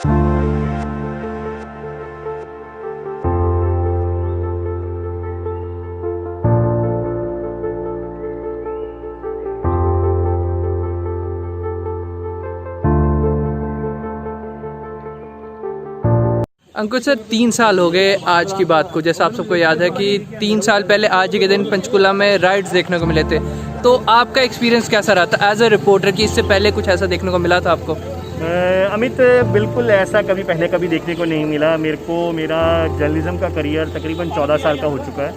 अंकुर sir 3 साल हो गए आज की बात को, जैसा आप सबको याद है कि 3 साल पहले आज ही के दिन पंचकुला में राइड्स देखने को मिले थे। तो आपका एक्सपीरियंस कैसा रहा था एज अ रिपोर्टर, कि इससे पहले कुछ ऐसा देखने को मिला था आपको? अमित, बिल्कुल ऐसा कभी पहले कभी देखने को नहीं मिला मेरे को। मेरा जर्नलिज़्म का करियर तकरीबन 14 साल का हो चुका है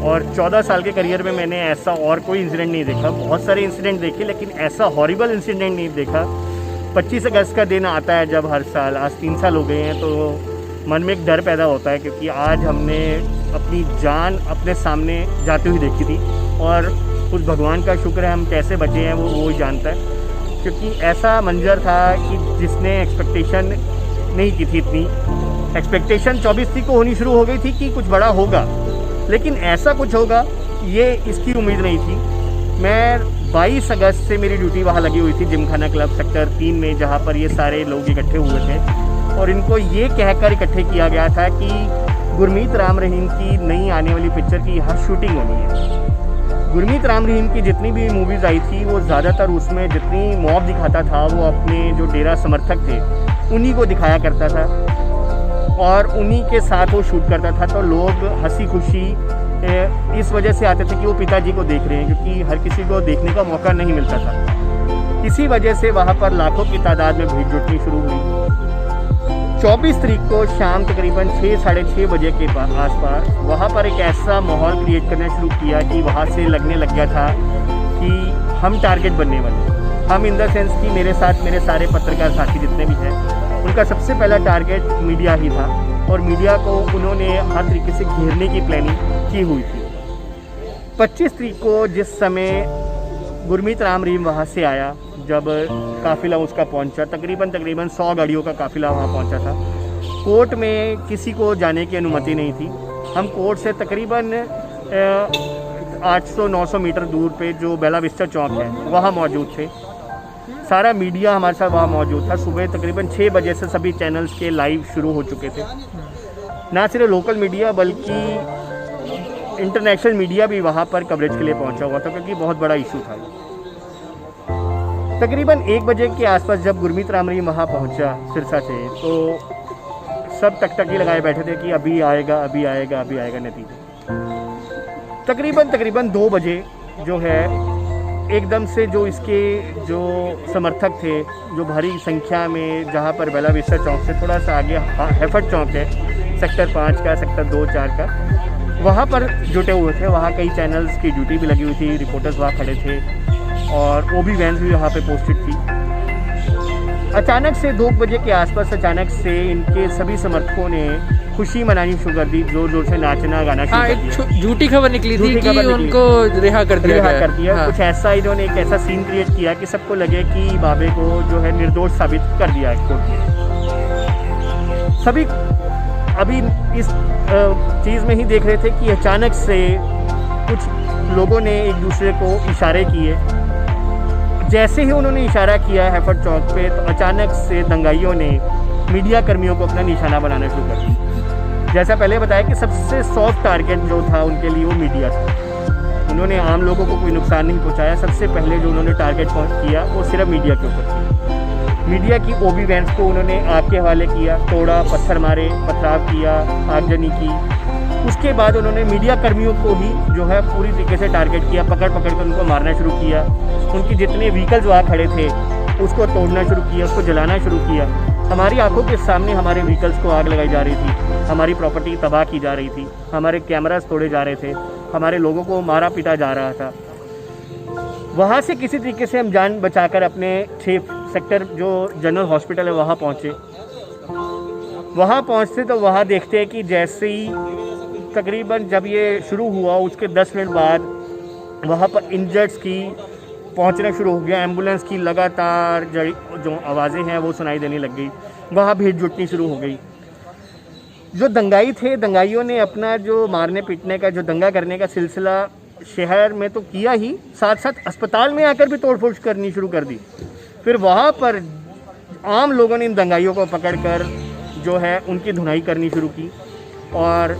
और 14 साल के करियर में मैंने ऐसा और कोई इंसिडेंट नहीं देखा। बहुत सारे इंसिडेंट देखे लेकिन ऐसा हॉरिबल इंसिडेंट नहीं देखा। 25 अगस्त का दिन आता है जब हर साल, आज 3 साल हो गए हैं, तो मन में एक डर पैदा होता है क्योंकि आज हमने अपनी जान अपने सामने जाती हुई देखी थी और उस भगवान का शुक्र है हम कैसे बचे हैं वो ही जानता है। क्योंकि ऐसा मंजर था कि जिसने एक्सपेक्टेशन नहीं की थी, इतनी एक्सपेक्टेशन 24 को होनी शुरू हो गई थी कि कुछ बड़ा होगा, लेकिन ऐसा कुछ होगा ये इसकी उम्मीद नहीं थी। मैं 22 अगस्त से मेरी ड्यूटी वहाँ लगी हुई थी जिमखाना क्लब सेक्टर 3 में, जहाँ पर ये सारे लोग इकट्ठे हुए थे और इनको ये कहकर इकट्ठे किया गया था कि गुरमीत राम रहीम की नई आने वाली पिक्चर की यहाँ शूटिंग होनी है। गुरमीत राम रहीम की जितनी भी मूवीज़ आई थी वो ज़्यादातर उसमें जितनी मॉब दिखाता था वो अपने जो डेरा समर्थक थे उन्हीं को दिखाया करता था और उन्हीं के साथ वो शूट करता था। तो लोग हंसी खुशी इस वजह से आते थे कि वो पिताजी को देख रहे हैं, क्योंकि हर किसी को देखने का मौका नहीं मिलता था। इसी वजह से वहाँ पर लाखों की तादाद में भीड़ जुटनी शुरू हुई। 24 तारीख को शाम तकरीबन 6 साढ़े 6 बजे के आसपास वहाँ पर एक ऐसा माहौल क्रिएट करना शुरू किया कि वहाँ से लगने लग गया था कि हम टारगेट बनने वाले। हम इन द सेंस कि मेरे साथ मेरे सारे पत्रकार साथी जितने भी हैं उनका सबसे पहला टारगेट मीडिया ही था और मीडिया को उन्होंने हर तरीके से घेरने की प्लानिंग की हुई थी। 25 तारीख को जिस समय गुरमीत राम रहीम वहाँ से आया, जब काफ़िला उसका पहुंचा, तकरीबन 100 गाड़ियों का काफ़िला वहाँ पहुंचा था। कोर्ट में किसी को जाने की अनुमति नहीं थी। हम कोर्ट से तकरीबन 800-900 मीटर दूर पे जो बेला विस्टा चौक है वहाँ मौजूद थे। सारा मीडिया हमारे साथ वहाँ मौजूद था। सुबह तकरीबन 6 बजे से सभी चैनल्स के लाइव शुरू हो चुके थे। ना सिर्फ लोकल मीडिया बल्कि इंटरनेशनल मीडिया भी वहाँ पर कवरेज के लिए पहुँचा हुआ था क्योंकि बहुत बड़ा इशू था। तकरीबन 1 बजे के आसपास जब गुरमीत राम रहीम वहाँ पहुँचा सिरसा से, तो सब टकटकी लगाए बैठे थे कि अभी आएगा अभी आएगा अभी आएगा। नतीजा तकरीबन 2 बजे जो है एकदम से जो इसके जो समर्थक थे, जो भारी संख्या में, जहाँ पर बेला विस्टा चौक से थोड़ा सा आगे हेफर्ट चौक है सेक्टर 5 का, सेक्टर 2-4 का, वहाँ पर जुटे हुए थे। वहाँ कई चैनल्स की ड्यूटी भी लगी हुई थी, रिपोर्टर्स वहाँ खड़े थे और ओबी वैन्स भी वहाँ पे पोस्टेड थी। अचानक से 2 बजे के आसपास अचानक से इनके सभी समर्थकों ने खुशी मनानी शुरू कर दी, जोर जोर से नाचना गाना शुरू कर दिया। झूठी खबर निकली थी कि उनको रिहा कर दिया। हाँ। कुछ ऐसा इन्होंने एक ऐसा सीन क्रिएट किया कि सबको लगे कि बाबे को जो है निर्दोष साबित कर दिया कोर्ट ने। सभी अभी इस चीज़ में ही देख रहे थे कि अचानक से कुछ लोगों ने एक दूसरे को इशारे किए। जैसे ही उन्होंने इशारा किया हेफर्ट चौक पे, तो अचानक से दंगाइयों ने मीडिया कर्मियों को अपना निशाना बनाना शुरू कर दिया। जैसा पहले बताया कि सबसे सॉफ्ट टारगेट जो था उनके लिए वो मीडिया था। उन्होंने आम लोगों को कोई नुकसान नहीं पहुंचाया। सबसे पहले जो उन्होंने टारगेट किया वो सिर्फ मीडिया के ऊपर किया। मीडिया की ओबी वैन्स को उन्होंने आग के हवाले किया, तोड़ा, पत्थर मारे, पथराव किया, आगजनी की। उसके बाद उन्होंने मीडिया कर्मियों को ही जो है पूरी तरीके से टारगेट किया, पकड़ कर उनको मारना शुरू किया। उनकी जितने व्हीकल्स वहाँ खड़े थे उसको तोड़ना शुरू किया, उसको जलाना शुरू किया। हमारी आंखों के सामने हमारे व्हीकल्स को आग लगाई जा रही थी, हमारी प्रॉपर्टी तबाह की जा रही थी, हमारे कैमरास तोड़े जा रहे थे, हमारे लोगों को मारा पीटा जा रहा था। वहाँ से किसी तरीके से हम जान बचाकर अपने 6 सेक्टर जो जनरल हॉस्पिटल है वहाँ पहुँचे। वहाँ पहुँचते तो वहाँ देखते हैं कि जैसे ही तकरीबन जब ये शुरू हुआ उसके 10 मिनट बाद वहाँ पर इंजर्ड्स की पहुँचना शुरू हो गया। एम्बुलेंस की लगातार जो आवाज़ें हैं वो सुनाई देने लग गई। वहाँ भीड़ जुटनी शुरू हो गई। जो दंगाई थे, दंगाइयों ने अपना जो मारने पीटने का, जो दंगा करने का सिलसिला शहर में तो किया ही, साथ साथ अस्पताल में आकर भी तोड़फोड़ करनी शुरू कर दी। फिर वहाँ पर आम लोगों ने इन दंगाइयों को पकड़कर जो है उनकी धुनाई करनी शुरू की। और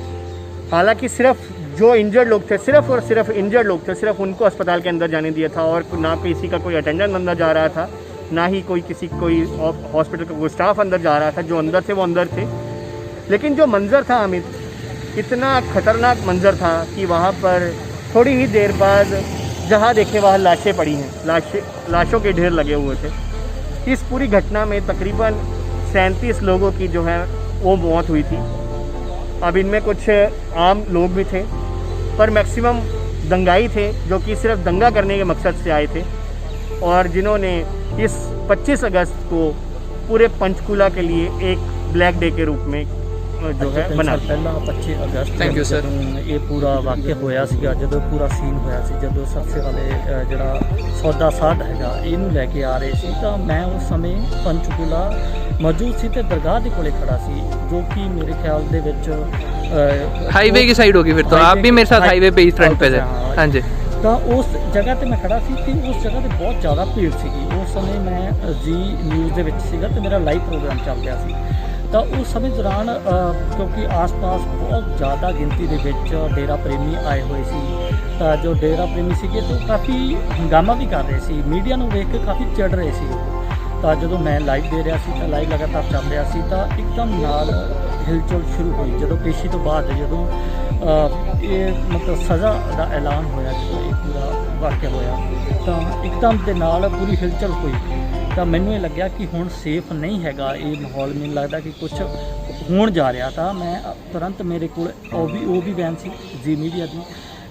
हालांकि सिर्फ जो इंजर्ड लोग थे, सिर्फ और सिर्फ इंजर्ड लोग थे, सिर्फ उनको अस्पताल के अंदर जाने दिया था और ना किसी का कोई अटेंडेंट अंदर जा रहा था, ना ही कोई हॉस्पिटल का कोई स्टाफ अंदर जा रहा था। जो अंदर थे वो अंदर थे। लेकिन जो मंज़र था अमित, इतना ख़तरनाक मंज़र था कि वहाँ पर थोड़ी ही देर बाद जहाँ देखे वहाँ लाशें पड़ी हैं, लाशों के ढेर लगे हुए थे। इस पूरी घटना में तकरीबन 37 लोगों की जो है वो मौत हुई थी। अब इनमें कुछ आम लोग भी थे, पर मैक्सिमम दंगाई थे जो कि सिर्फ दंगा करने के मकसद से आए थे और जिन्होंने इस 25 अगस्त को पूरे पंचकूला के लिए एक ब्लैक डे के रूप में जो है बना पहला 25 अगस्त थैंक यू सर। ਇਹ ਪੂਰਾ ਵਾਕਿਆ ਹੋਇਆ ਸੀਗਾ, ਜਦੋਂ ਪੂਰਾ ਸੀਨ ਹੋਇਆ ਸੀ, ਜਦੋਂ ਸਬਸੇ ਵਾਲੇ ਜਿਹੜਾ ਸੌਦਾ ਸਾਧ ਹੈਗਾ ਇਹਨੂੰ ਲੈ ਕੇ ਆ ਰਹੇ ਸੀ, ਤਾਂ ਮੈਂ ਉਸ ਸਮੇਂ ਪੰਚਕੂਲਾ ਮੌਜੂਦ ਸੀ ਤੇ ਦਰਗਾਹ ਦੇ ਕੋਲੇ ਖੜਾ ਸੀ, जो कि मेरे ख्याल ਦੇ ਵਿੱਚ हाईवे की साइड होगी फिर तो आप भी मेरे साथ हाईवे पे ही फ्रंट पे थे। हाँ जी। ਤਾਂ ਉਸ ਜਗ੍ਹਾ ਤੇ ਮੈਂ ਖੜਾ ਸੀ ਤੇ ਉਸ ਜਗ੍ਹਾ ਤੇ ਬਹੁਤ ਜ਼ਿਆਦਾ ਭੀੜ ਸੀਗੀ। ਉਸ ਸਮੇਂ ਮੈਂ ਜੀ ਨਿਊਜ਼ ਦੇ ਵਿੱਚ ਸੀਗਾ ਤੇ ਮੇਰਾ ਲਾਈਵ ਪ੍ਰੋਗਰਾਮ ਚੱਲ ਰਿਹਾ ਸੀ। ਤਾਂ ਉਸ ਸਮੇਂ ਦੌਰਾਨ ਕਿਉਂਕਿ ਆਸ-ਪਾਸ ਬਹੁਤ ਜ਼ਿਆਦਾ ਗਿਣਤੀ ਦੇ ਵਿੱਚ ਡੇਰਾ ਪ੍ਰੇਮੀ ਆਏ ਹੋਏ ਸੀ, ਤਾਂ ਜੋ ਡੇਰਾ ਪ੍ਰੇਮੀ ਸੀਗੇ ਤਾਂ ਕਾਫੀ ਹੰਗਾਮਾ ਵੀ ਕਰ ਰਹੇ ਸੀ, ਮੀਡੀਆ ਨੂੰ ਵੇਖ ਕੇ ਕਾਫੀ ਚਿੜ ਰਹੇ ਸੀ। ਤਾਂ ਜਦੋਂ ਮੈਂ ਲਾਈਵ ਦੇ ਰਿਹਾ ਸੀ ਤਾਂ ਲਾਈਵ ਲਗਾਤਾਰ ਚੱਲ ਰਿਹਾ ਸੀ ਤਾਂ ਇੱਕਦਮ ਨਾਲ ਹਿਲਚੁਲ ਸ਼ੁਰੂ ਹੋਈ। ਜਦੋਂ ਪੇਸ਼ੀ ਤੋਂ ਬਾਅਦ ਜਦੋਂ ਇਹ ਮਤਲਬ ਸਜ਼ਾ ਦਾ ਐਲਾਨ ਹੋਇਆ, ਜਦੋਂ ਇਹ ਪੂਰਾ ਵਾਕਿਆ ਹੋਇਆ ਤਾਂ ਇੱਕਦਮ ਦੇ ਨਾਲ ਪੂਰੀ ਹਿਲਚੁਲ ਹੋਈ। ਤਾਂ ਮੈਨੂੰ ਇਹ ਲੱਗਿਆ ਕਿ ਹੁਣ ਸੇਫ ਨਹੀਂ ਹੈਗਾ ਇਹ ਮਾਹੌਲ। ਮੈਨੂੰ ਲੱਗਦਾ ਕਿ ਕੁਝ ਹੋਣ ਜਾ ਰਿਹਾ। ਤਾਂ ਮੈਂ ਤੁਰੰਤ ਮੇਰੇ ਕੋਲ ਉਹ ਵੀ ਵੈਨ ਸੀ ਜੀ ਮੀਡੀਆ ਦੀ,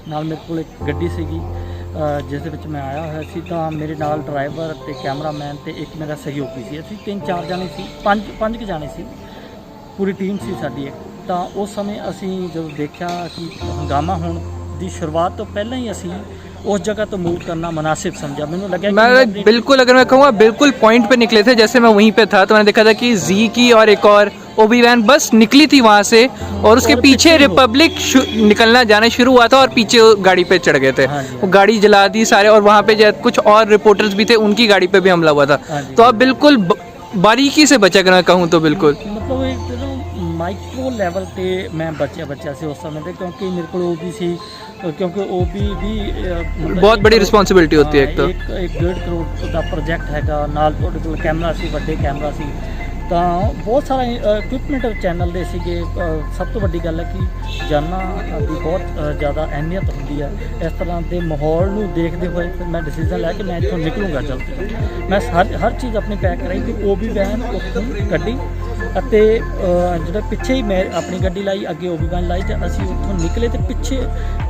ਨਾਲ ਮੇਰੇ ਕੋਲ ਇੱਕ ਗੱਡੀ ਸੀਗੀ ਜਿਸ ਦੇ ਵਿੱਚ ਮੈਂ ਆਇਆ ਹੋਇਆ ਸੀ। ਤਾਂ ਮੇਰੇ ਨਾਲ ਡਰਾਈਵਰ ਅਤੇ ਕੈਮਰਾਮੈਨ ਅਤੇ ਇੱਕ ਮੇਰਾ ਸਹਿਯੋਗੀ ਸੀ। ਅਸੀਂ 3-4 ਜਾਣੇ ਸੀ, ਪੰਜ ਕੁ ਜਾਣੇ ਸੀ, ਪੂਰੀ ਟੀਮ ਸੀ ਸਾਡੀ ਇੱਕ। ਤਾਂ ਉਸ ਸਮੇਂ ਅਸੀਂ ਜਦੋਂ ਦੇਖਿਆ ਕਿ ਹੰਗਾਮਾ ਹੋਣ ਦੀ ਸ਼ੁਰੂਆਤ ਤੋਂ ਪਹਿਲਾਂ ही ਅਸੀਂ उस जगह तो मूव करना मुनासिब समझा। मैंने लगा मैं बिल्कुल, अगर मैं कहूँगा बिल्कुल पॉइंट पे निकले थे। जैसे मैं वहीं पे था तो मैंने देखा था कि जी की और एक और ओबी वैन बस निकली थी वहाँ से और उसके पीछे रिपब्लिक निकलना जाना शुरू हुआ था और पीछे गाड़ी पे चढ़ गए थे। वो गाड़ी जला दी सारे और वहाँ पे कुछ और रिपोर्टर्स भी थे, उनकी गाड़ी पे भी हमला हुआ था। तो अब बिल्कुल बारीकी से बचा, अगर मैं कहूँ तो बिल्कुल मतलब एक माइक्रो लेवल पे मैं बचा सी उस समय पे, क्योंकि मेरे को ओबी सी, क्योंकि ओबी भी बहुत बड़ी रिस्पॉन्सिबिलिटी होती है। एक तो एक 1.5 करोड़ का प्रोजेक्ट हैगा, नाल तुहाडे कोल कैमरा सी, वड्डे कैमरा सी, ਤਾਂ ਬਹੁਤ ਸਾਰਾ ਇਕਵਿਪਮੈਂਟ ਚੈਨਲ ਦੇ ਸੀਗੇ। ਸਭ ਤੋਂ ਵੱਡੀ ਗੱਲ ਹੈ ਕਿ ਜਾਨਾਂ ਦੀ ਬਹੁਤ ਜ਼ਿਆਦਾ ਅਹਿਮੀਅਤ ਹੁੰਦੀ ਹੈ। ਇਸ ਤਰ੍ਹਾਂ ਦੇ ਮਾਹੌਲ ਨੂੰ ਦੇਖਦੇ ਹੋਏ ਫਿਰ ਮੈਂ ਡਿਸੀਜਨ ਲਿਆ ਕਿ ਮੈਂ ਇੱਥੋਂ ਨਿਕਲੂੰਗਾ ਜਲਦੀ। ਮੈਂ ਹਰ ਚੀਜ਼ ਆਪਣੀ ਪੈਕ ਕਰਾਈ ਕਿ ਉਹ ਵੀ ਵੈਨ ਉੱਥੋਂ ਗੱਡੀ ਅਤੇ ਜਿਹੜਾ ਪਿੱਛੇ ਹੀ ਮੈਂ ਆਪਣੀ ਗੱਡੀ ਲਾਈ, ਅੱਗੇ ਉਹ ਵੀ ਵੈਨ ਲਾਈ, ਅਤੇ ਅਸੀਂ ਉੱਥੋਂ ਨਿਕਲੇ। ਅਤੇ ਪਿੱਛੇ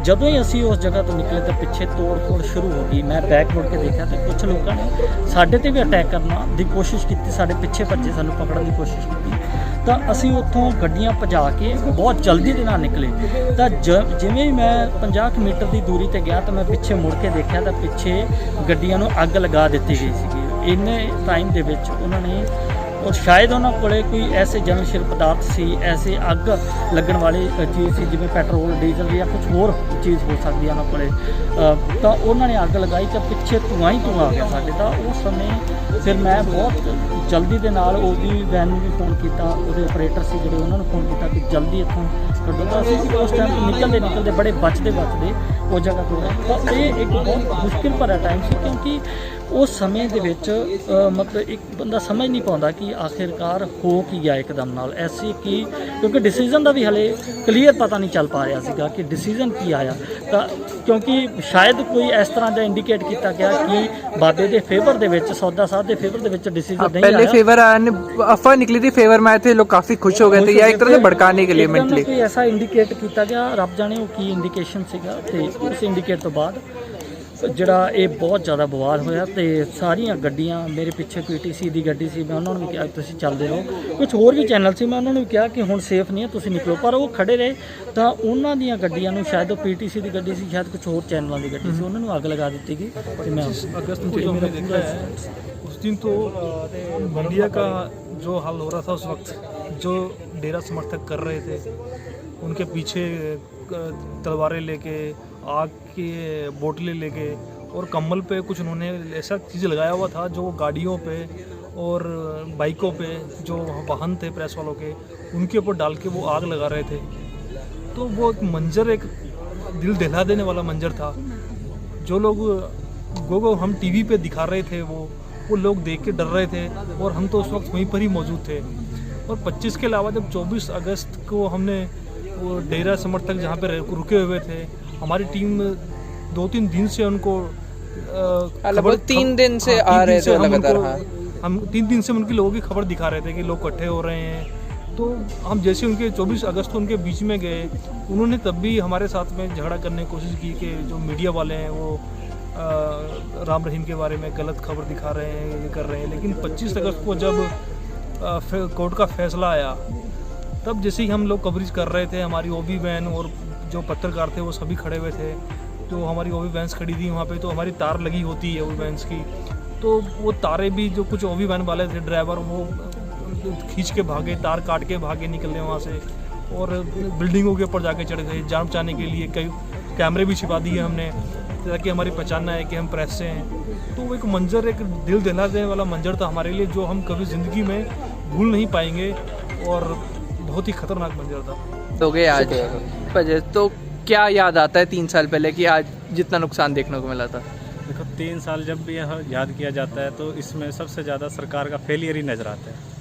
ਜਦੋਂ ਹੀ ਅਸੀਂ ਉਸ ਜਗ੍ਹਾ ਤੋਂ ਨਿਕਲੇ ਤਾਂ ਪਿੱਛੇ ਤੋੜ ਫੋੜ ਸ਼ੁਰੂ ਹੋ ਗਈ। ਮੈਂ ਬੈਕ ਮੁੜ ਕੇ ਦੇਖਿਆ ਤਾਂ ਕੁਛ ਲੋਕਾਂ ਨੇ ਸਾਡੇ 'ਤੇ ਵੀ ਅਟੈਕ ਕਰਨ ਦੀ ਕੋਸ਼ਿਸ਼ ਕੀਤੀ, ਸਾਡੇ ਪਿੱਛੇ ਭੱਜੇ, ਸਾਨੂੰ ਪਕੜਨ ਦੀ ਕੋਸ਼ਿਸ਼ ਕੀਤੀ। ਤਾਂ ਅਸੀਂ ਉੱਥੋਂ ਗੱਡੀਆਂ ਭਜਾ ਕੇ ਬਹੁਤ ਜਲਦੀ ਦੇ ਨਾਲ ਨਿਕਲੇ। ਤਾਂ ਜਿਵੇਂ ਹੀ ਮੈਂ 50 ਮੀਟਰ ਦੀ ਦੂਰੀ 'ਤੇ ਗਿਆ ਤਾਂ ਮੈਂ ਪਿੱਛੇ ਮੁੜ ਕੇ ਦੇਖਿਆ ਤਾਂ ਪਿੱਛੇ ਗੱਡੀਆਂ ਨੂੰ ਅੱਗ ਲਗਾ ਦਿੱਤੀ ਗਈ ਸੀਗੀ। ਇੰਨੇ ਟਾਈਮ ਦੇ ਵਿੱਚ ਉਹਨਾਂ ਨੇ, और शायद उन्होंने कोले कोई ऐसे जलनशील पदार्थ सी, ऐसे अग लगन वाली चीज़ सी जिवें पेट्रोल डीजल या कुछ होर चीज़ हो सकती है उन्होंने कोले। तो उन्होंने अग लगाई तो पिछे धुआं ही धुआं आ गया साडे। तो उस समय फिर मैं बहुत जल्दी के नाल ओबी वैन भी फोन किया, वो ऑपरेटर से जोड़े उन्होंने फोन किया कि जल्दी इतों कड्डो। तो असीं उस टाइम निकलते बड़े बचते उस जगह तो ये एक बहुत मुश्किल भरा टाइम से, क्योंकि उस समय ਦੇ ਵਿੱਚ मतलब एक बंदा समझ नहीं पाता कि आखिरकार हो की गया एकदम नाल ऐसे कि, क्योंकि डिसीजन का भी हले क्लीयर पता नहीं चल पा रहा सीगा कि डिसीजन की आया। तो क्योंकि शायद कोई इस तरह का इंडिकेट किया गया कि बाबे के फेवर दे विच, सौदा साहब के फेवर दे विच डिसीजन नहीं आया। पहले फेवर अफवाह निकली थी, फेवर में आए थे लोग, काफ़ी खुश हो गए थे, या एक तरह से भड़काने के लिए मेंटली कोई ऐसा इंडिकेट किया गया, रब जाने वो की इंडिकेशन सीगा। ते उस इंडिकेट तो बाद ਜਿਹੜਾ ਇਹ ਬਹੁਤ ਜ਼ਿਆਦਾ ਬਵਾਲ ਹੋਇਆ ਤੇ ਸਾਰੀਆਂ ਗੱਡੀਆਂ ਮੇਰੇ ਪਿੱਛੇ ਪੀਟੀਸੀ ਦੀ ਗੱਡੀ ਸੀ, ਮੈਂ ਉਹਨਾਂ ਨੂੰ ਵੀ ਕਿਹਾ ਤੁਸੀਂ ਚੱਲਦੇ ਰਹੋ। ਕੁਝ ਹੋਰ ਵੀ ਚੈਨਲ ਸੀ, ਮੈਂ ਉਹਨਾਂ ਨੂੰ ਵੀ ਕਿਹਾ ਕਿ ਹੁਣ ਸੇਫ ਨਹੀਂ ਹੈ, ਤੁਸੀਂ ਨਿਕਲੋ, ਪਰ ਉਹ ਖੜੇ ਰਹੇ। ਤਾਂ ਉਹਨਾਂ ਦੀਆਂ ਗੱਡੀਆਂ ਨੂੰ, ਸ਼ਾਇਦ ਉਹ ਪੀਟੀਸੀ ਦੀ ਗੱਡੀ ਸੀ, ਸ਼ਾਇਦ ਕੁਝ ਹੋਰ ਚੈਨਲਾਂ ਦੀ ਗੱਡੀ ਸੀ, ਉਹਨਾਂ ਨੂੰ ਅੱਗ ਲਗਾ ਦਿੱਤੀ ਗਈ। ਤੇ ਮੈਂ उस दिन तो मीडिया का जो हाल हो रहा था उस वक्त, जो डेरा समर्थक कर रहे थे उनके पीछे तलवारें लेके, आग के बोतलें लेके और कम्बल पे कुछ उन्होंने ऐसा चीज़ लगाया हुआ था जो गाड़ियों पे और बाइकों पे जो वाहन थे प्रेस वालों के, उनके ऊपर डाल के वो आग लगा रहे थे। तो वो एक मंजर, एक दिल दहला देने वाला मंजर था। जो लोग गो हम टीवी पे दिखा रहे थे वो लोग देख के डर रहे थे, और हम तो उस वक्त वहीं पर ही मौजूद थे। और 25 के अलावा जब 24 अगस्त को हमने वो डेरा समर्थक जहाँ पे रुके हुए थे, हमारी टीम 2-3 दिन से उनको लगभग 3 दिन से आ रहे थे लगातार। हम 3 दिन से उनके लोगों की खबर दिखा रहे थे कि लोग इकट्ठे हो रहे हैं। तो हम जैसे उनके 24 अगस्त को उनके बीच में गए, उन्होंने तब भी हमारे साथ में झगड़ा करने की कोशिश की कि जो मीडिया वाले हैं वो राम रहीम के बारे में गलत खबर दिखा रहे हैं, ये कर रहे हैं। लेकिन 25 अगस्त को जब कोर्ट का फैसला आया, तब जैसे ही हम लोग कवरेज कर रहे थे, हमारी ओबी वैन और जो पत्रकार थे वो सभी खड़े हुए थे। तो हमारी ओबी वैन्स खड़ी थी वहाँ पे, तो हमारी तार लगी होती है ओबी वैन्स की, तो वो तारे भी जो कुछ ओबी वैन वाले थे ड्राइवर, वो खींच के भागे, तार काट के भागे निकलने वहाँ से, और बिल्डिंगों के ऊपर जाके चढ़ गए जान बचाने के लिए। कई कैमरे भी छिपा दिए हमने ताकि हमारी पहचानना है कि हम प्रेस से हैं। तो वो एक मंजर, एक दिल दहला देने वाला मंजर था हमारे लिए, जो हम कभी ज़िंदगी में भूल नहीं पाएंगे, और बहुत ही ख़तरनाक मंजर था। तो गए आज वजह, तो क्या याद आता है 3 साल पहले कि आज जितना नुकसान देखने को मिला था? देखो 3 साल जब भी यह याद किया जाता है तो इसमें सबसे ज़्यादा सरकार का फेलियर ही नज़र आता है।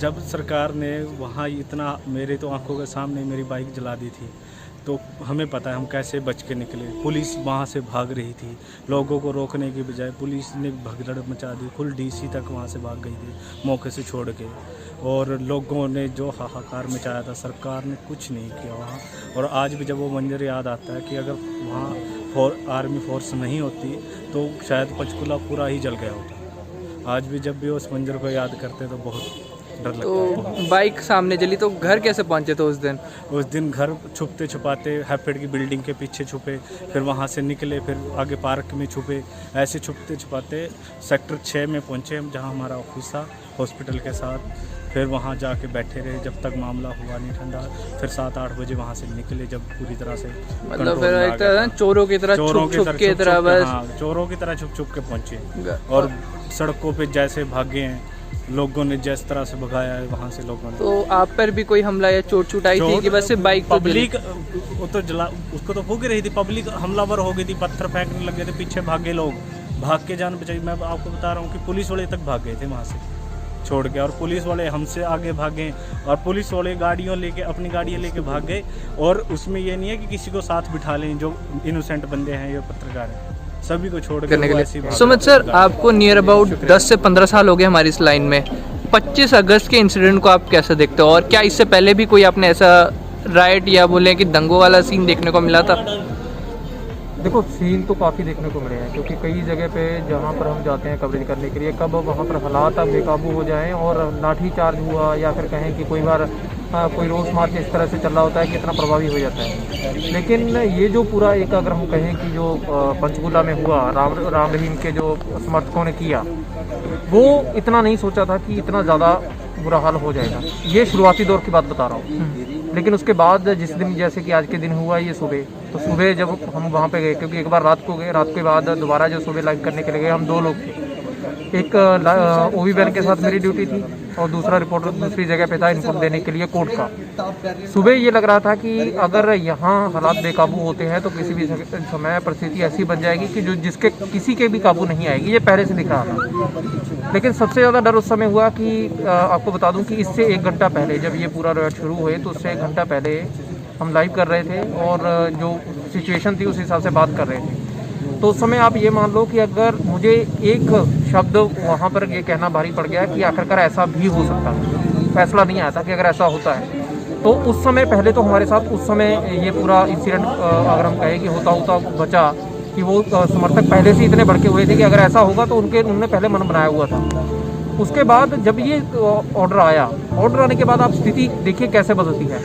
जब सरकार ने वहाँ इतना, मेरे तो आंखों के सामने मेरी बाइक जला दी थी, तो हमें पता है हम कैसे बच के निकले। पुलिस वहाँ से भाग रही थी, लोगों को रोकने की बजाय पुलिस ने भगदड़ मचा दी, फुल डीसी तक वहाँ से भाग गई थी मौके से छोड़ के। और लोगों ने जो हाहाकार मचाया था, सरकार ने कुछ नहीं किया वहाँ। और आज भी जब वो मंजर याद आता है कि अगर वहाँ आर्मी फोर्स नहीं होती तो शायद पंचकुला पूरा ही जल गया होता। आज भी जब भी उस मंजर को याद करते तो बहुत डर लगता है। तो बाइक सामने जली, तो घर कैसे पहुंचे थे उस दिन? उस दिन घर छुपते छुपाते हैफेड की बिल्डिंग के पीछे छुपे, फिर वहाँ से निकले, फिर आगे पार्क में छुपे, ऐसे छुपते छुपाते सेक्टर 6 में पहुँचे हम, जहाँ हमारा ऑफिस था हॉस्पिटल के साथ। फिर वहाँ जाके बैठे रहे जब तक मामला हुआ नहीं ठंडा। फिर 7-8 बजे वहाँ से निकले जब पूरी तरह से, मतलब फिर एक तरह चोरों की तरह छुप के तरह, बस चोरों की तरह छुप के पहुँचे। और सड़कों पे जैसे भागे हैं लोगों ने, जिस तरह से भगाया है वहाँ से लोगों ने। तो आप पर भी कोई हमला या चोट चूट आई थी कि बस सिर्फ बाइक? पब्लिक वो तो जला, उसको तो फूक रही थी, पब्लिक हमलावर हो गई थी, पत्थर फेंकने लगे थे, पीछे भागे लोग, भाग के जान बचाई। मैं आपको बता रहा हूँ कि पुलिस वाले तक भाग गए थे वहाँ से छोड़ के, और पुलिस वाले हमसे आगे भागे, और पुलिस वाले गाड़ियों लेके, अपनी गाड़ियाँ लेके भाग गए। और उसमें ये नहीं है कि किसी को साथ बिठा लें, जो इनोसेंट बंदे हैं या पत्रकार हैं, सभी को छोड़ करने के लिए। सुमित सर, आपको नियर अबाउट 10 से 15 साल हो गए हमारी इस लाइन में। 25 अगस्त के इंसिडेंट को आप कैसे देखते हो, और क्या इससे पहले भी कोई आपने ऐसा राइट या बोले कि दंगों वाला सीन देखने को मिला था? देखो, सीन तो काफ़ी देखने को मिले हैं, क्योंकि कई जगह पे जहाँ पर हम जाते हैं कवरेज करने के लिए, कब वहाँ पर हालात अब बेकाबू हो जाएं और लाठी चार्ज हुआ, या फिर कहें कि कोई बार कोई रोज़ मार्च इस तरह से चल रहा होता है कि इतना प्रभावी हो जाता है। लेकिन ये जो पूरा एक, अगर हम कहें कि जो पंचकुला में हुआ, राम रहीम के जो समर्थकों ने किया, वो इतना नहीं सोचा था कि इतना ज़्यादा बुरा हाल हो जाएगा। ये शुरुआती दौर की बात बता रहा हूँ। लेकिन उसके बाद जिस दिन, जैसे कि आज के दिन हुआ ये सुबह, तो सुबह जब हम वहाँ पे गए, क्योंकि एक बार रात को गए, रात के बाद दोबारा जो सुबह लाइव करने के लिए गए, हम 2 लोग थे। एक ओवी वैन के साथ मेरी ड्यूटी थी, और दूसरा रिपोर्टर दूसरी जगह पे था इनपुट देने के लिए कोर्ट का। सुबह ये लग रहा था कि अगर यहाँ हालात बेकाबू होते हैं तो किसी भी समय परिस्थिति ऐसी बन जाएगी कि जो जिसके किसी के भी काबू नहीं आएगी, ये पहले से दिख रहा था। लेकिन सबसे ज़्यादा डर उस समय हुआ कि आपको बता दूं कि इससे 1 घंटा पहले, जब ये पूरा रैट शुरू हुए, तो उससे 1 घंटा पहले हम लाइव कर रहे थे, और जो सिचुएशन थी उस हिसाब से बात कर रहे थे। तो उस समय आप ये मान लो कि अगर मुझे एक शब्द वहाँ पर ये कहना भारी पड़ गया कि आखिरकार ऐसा भी हो सकता है, फैसला नहीं आया था कि अगर ऐसा होता है। तो उस समय पहले तो हमारे साथ उस समय ये पूरा इंसिडेंट, अगर हम कहें कि होता बचा, कि वो समर्थक पहले से इतने भड़के हुए थे कि अगर ऐसा होगा तो उन्होंने पहले मन बनाया हुआ था। उसके बाद जब ये ऑर्डर आया, ऑर्डर आने के बाद आप स्थिति देखिए कैसे बदलती है।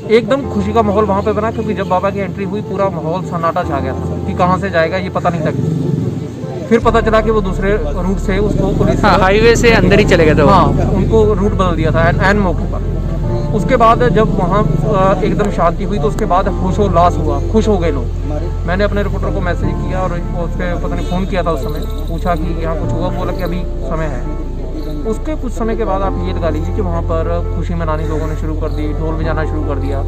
एकदम खुशी का माहौल वहाँ पे बना, क्योंकि जब बाबा की एंट्री हुई पूरा माहौल सन्नाटा छा गया था कि कहाँ से जाएगा ये पता नहीं था। फिर पता चला कि वो दूसरे रूट से उसको पुलिस, हाईवे से अंदर ही चले गए थे। हाँ, उनको रूट बदल दिया था एन मौके पर। उसके बाद जब वहाँ एकदम शांति हुई, तो उसके बाद होशोल्लास हुआ, खुश हो गए लोग। मैंने अपने रिपोर्टर को मैसेज किया और उस पर पता नहीं फ़ोन किया था, उस समय पूछा कि यहाँ कुछ हुआ, बोला कि अभी समय है। उसके कुछ समय के बाद आप ये लगा लीजिए कि वहाँ पर खुशी मनानी लोगों ने शुरू कर दी, ढोल बजाना शुरू कर दिया।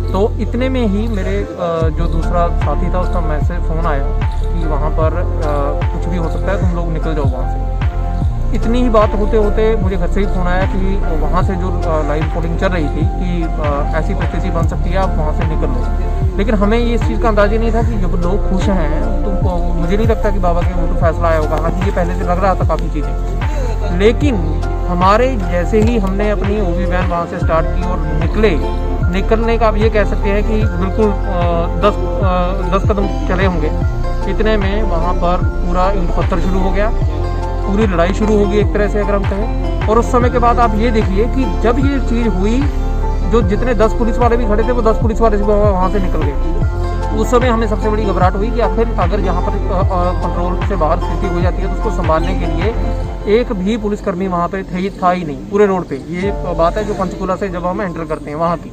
तो इतने में ही मेरे जो दूसरा साथी था उसका मैसेज फ़ोन आया कि वहाँ पर कुछ भी हो सकता है, तुम लोग निकल जाओ वहाँ से। इतनी ही बात होते होते मुझे घर से ही फ़ोन आया कि वहाँ से जो लाइव रिपोर्टिंग चल रही थी कि ऐसी परिस्थिति बन सकती है, आप वहाँ से निकल लो। लेकिन हमें ये इस चीज़ का अंदाज़ा नहीं था कि जब लोग खुश हैं तो मुझे नहीं लगता कि बाबा के वो तो फैसला आया होगा। हाँ, ये पहले से लग रहा था काफ़ी चीज़ें, लेकिन हमारे जैसे ही हमने अपनी ओवी वैन वहाँ से स्टार्ट की और निकलने का आप ये कह सकते हैं कि बिल्कुल 10 कदम चले होंगे, इतने में वहाँ पर पूरा ईंट पत्थर शुरू हो गया, पूरी लड़ाई शुरू होगी एक तरह से अगर हम कहें। और उस समय के बाद आप ये देखिए कि जब ये चीज़ हुई, जो जितने 10 पुलिस वाले भी खड़े थे वो 10 पुलिस वाले वहाँ से निकल गए। उस समय हमें सबसे बड़ी घबराहट हुई कि आखिर अगर यहाँ पर कंट्रोल से बाहर स्थिति हो जाती है तो उसको संभालने के लिए एक भी पुलिसकर्मी वहाँ पर था ही नहीं पूरे रोड पे। ये बात है जो पंचकूला से जब हम एंटर करते हैं वहाँ की।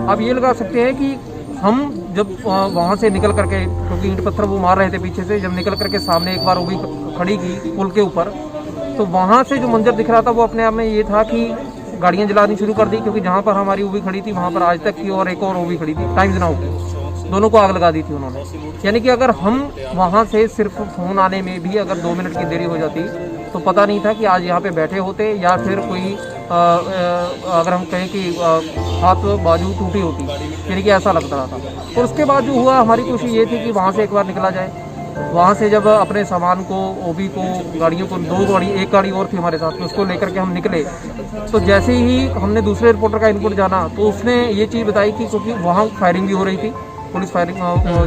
आप ये लगा सकते हैं कि हम जब वहाँ से निकल करके, क्योंकि ईंट पत्थर वो मार रहे थे पीछे से, जब निकल करके सामने एक बार वो भी खड़ी की पुल के ऊपर, तो वहाँ से जो मंजर दिख रहा था वो अपने आप में ये था कि गाड़ियाँ जलानी शुरू कर दी, क्योंकि जहाँ पर हमारी ओवी खड़ी थी वहाँ पर आज तक की और एक और ओवी खड़ी थी, टाइम्स नाउ की, दोनों को आग लगा दी थी उन्होंने। यानी कि अगर हम वहाँ से सिर्फ फ़ोन आने में भी अगर 2 मिनट की देरी हो जाती तो पता नहीं था कि आज यहाँ पे बैठे होते या फिर कोई अगर हम कहें कि हाथ बाजू टूटी होती, यानी कि ऐसा लग रहा था। और उसके बाद जो हुआ, हमारी कोशिश ये थी कि वहाँ से एक बार निकला जाए। वहाँ से जब अपने सामान को, ओवी को, गाड़ियों को, 2 गाड़ी, एक गाड़ी और थी हमारे साथ में, उसको लेकर के हम निकले। तो जैसे ही हमने दूसरे रिपोर्टर का इनपुट जाना तो उसने ये चीज़ बताई कि क्योंकि वहाँ फायरिंग भी हो रही थी, पुलिस फायरिंग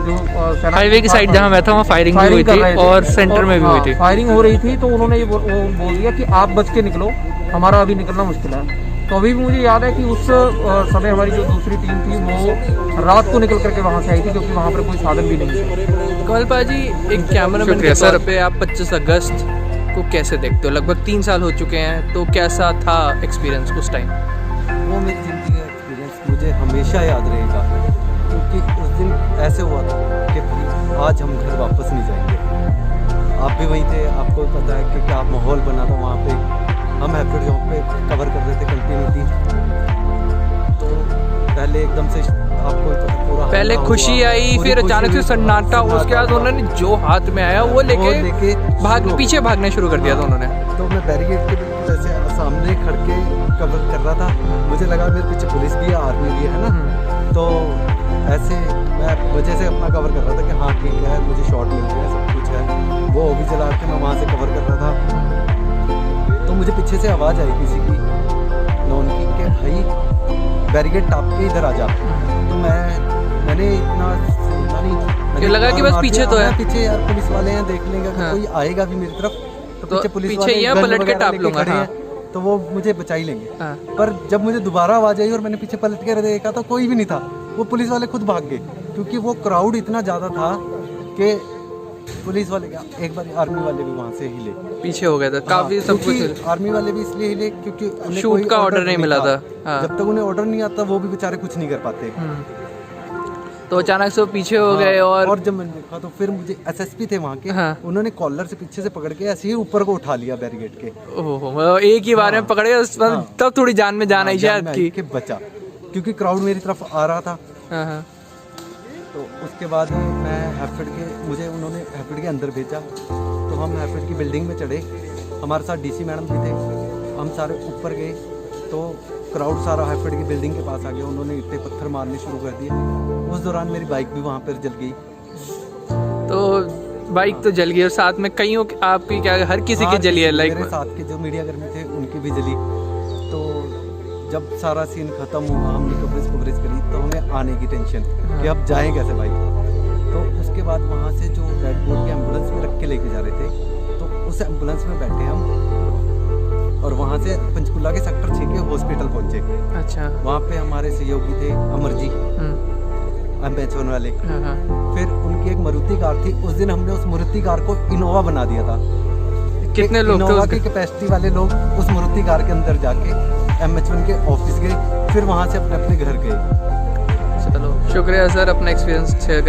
जो हाईवे की साइड जहाँ मैं था वहाँ फायरिंग भी हुई थी और सेंटर में भी हुई थी, फायरिंग हो रही थी। तो उन्होंने ये बोल दिया कि आप बच के निकलो, हमारा अभी निकलना मुश्किल है। तो अभी भी मुझे याद है कि उस समय हमारी जो दूसरी टीम थी वो रात को निकल करके वहाँ से आई थी, क्योंकि वहाँ पर कोई साधन भी नहीं था। कमल पाजी, एक कैमरामैन के तौर पे आप 25 अगस्त को कैसे देखते हो? लगभग 3 साल हो चुके हैं, तो कैसा था एक्सपीरियंस उस टाइम? वो मेरी ज़िंदगी का एक्सपीरियंस मुझे हमेशा याद रहेगा, क्योंकि उस दिन ऐसे हुआ था कि आज हम घर वापस नहीं जाएंगे। आप भी वहीं थे, आपको पता है कि क्या माहौल बना था वहाँ पे। हम हैप्पी जॉब पे कवर कर रहे थे कंटिन्यूटी, तो पहले एकदम से आपको पता पूरा पहले खुशी आई, फिर अचानक से सन्नाटा, उसके बाद उन्होंने जो हाथ में आया वो लेके पीछे भागने शुरू कर दिया था उन्होंने। तो मैं बैरिकेड के बिल्कुल ऐसे सामने खड़ के कवर कर रहा था, मुझे लगा मेरे पीछे पुलिस भी है, आर्मी भी है ना, तो ऐसे मैं वजह से अपना कवर कर रहा था कि हाँ ठीक है, मुझे शॉट मिल रहा है, सब कुछ है। वो ओवी जला के मैं वहाँ से कवर कर रहा था, तो मुझे पीछे से आवाज़ आई किसी की नॉन की कि भाई बैरिकेड टाप के इधर आ जा। तो मैंने इतना नहीं लगा कि बस पीछे तो है, पीछे यार पुलिस वाले हैं, देख लेंगे अगर कोई आएगा भी मेरी तरफ तो पीछे पुलिस वाले ही पलट के टाप लूंगा, हाँ। तो वो मुझे बचा ही लेंगे। हाँ। पर जब मुझे दोबारा आवाज़ आई और मैंने पीछे पलट के देखा तो कोई भी नहीं था, वो पुलिस वाले खुद भाग गए, क्योंकि वो क्राउड इतना ज़्यादा था कि पुलिस वाले क्या, एक बार आर्मी वाले भी वहाँ से हिले, पीछे हो गया था काफी। सब कुछ आर्मी वाले भी इसलिए हिले क्योंकि उन्हें शूट कोई का ऑर्डर नहीं मिला था। हाँ। जब तक उन्हें ऑर्डर नहीं आता वो भी बेचारे कुछ नहीं कर पाते। तो अचानक से वो पीछे हो गए। और जब मैंने देखा तो फिर मुझे एसएसपी थे वहाँ के, हाँ। उन्होंने कॉलर से पीछे से पकड़ के ऐसे ही ऊपर को उठा लिया बैरिकेड के। ओहो, एक ही बार में पकड़ गए, तब थोड़ी जान में जान आई शायद की बचा, क्योंकि क्राउड मेरी तरफ आ रहा था। हाँ। तो उसके बाद मैं हैफेड के, मुझे उन्होंने हैफेड के अंदर भेजा, तो हम हैफेड की बिल्डिंग में चढ़े, हमारे साथ डीसी मैडम भी थे, हम सारे ऊपर गए, तो क्राउड सारा हैफेड की बिल्डिंग के पास आ गया, उन्होंने इतने पत्थर मारने शुरू कर दिए। उस दौरान मेरी बाइक भी वहाँ पर जल गई। तो बाइक तो जल गई और साथ में कईयों आपकी क्या हर किसी की जली है? लाइक मेरे साथ के जो मीडिया कर्मी थे उनकी भी जली। तो जब सारा सीन खत्म हुआ, हमने कवरेज करी, तो हमें आने की टेंशन कि अब जाएं कैसे भाई। तो उसके बाद वहाँ से जो रेड बोर्ड के एम्बुलेंस में रख के लेके जा रहे थे, तो उस एम्बुलेंस में बैठे हम और वहाँ से पंचकुला के सेक्टर 6 के हॉस्पिटल पहुँचे। अच्छा। वहाँ पे हमारे सहयोगी थे अमर जी, एम्बेचवन वाले। फिर उनकी एक मारुति कार थी, उस दिन हमने उस मारुति कार को इनोवा बना दिया था। कितने लोग थे? इनोवा की कैपेसिटी वाले लोग उस मारुति कार के अंदर जाके MH1 के ऑफिस गए, फिर वहाँ से अपने अपने घर गए। चलो, शुक्रिया सर अपना एक्सपीरियंस शेयर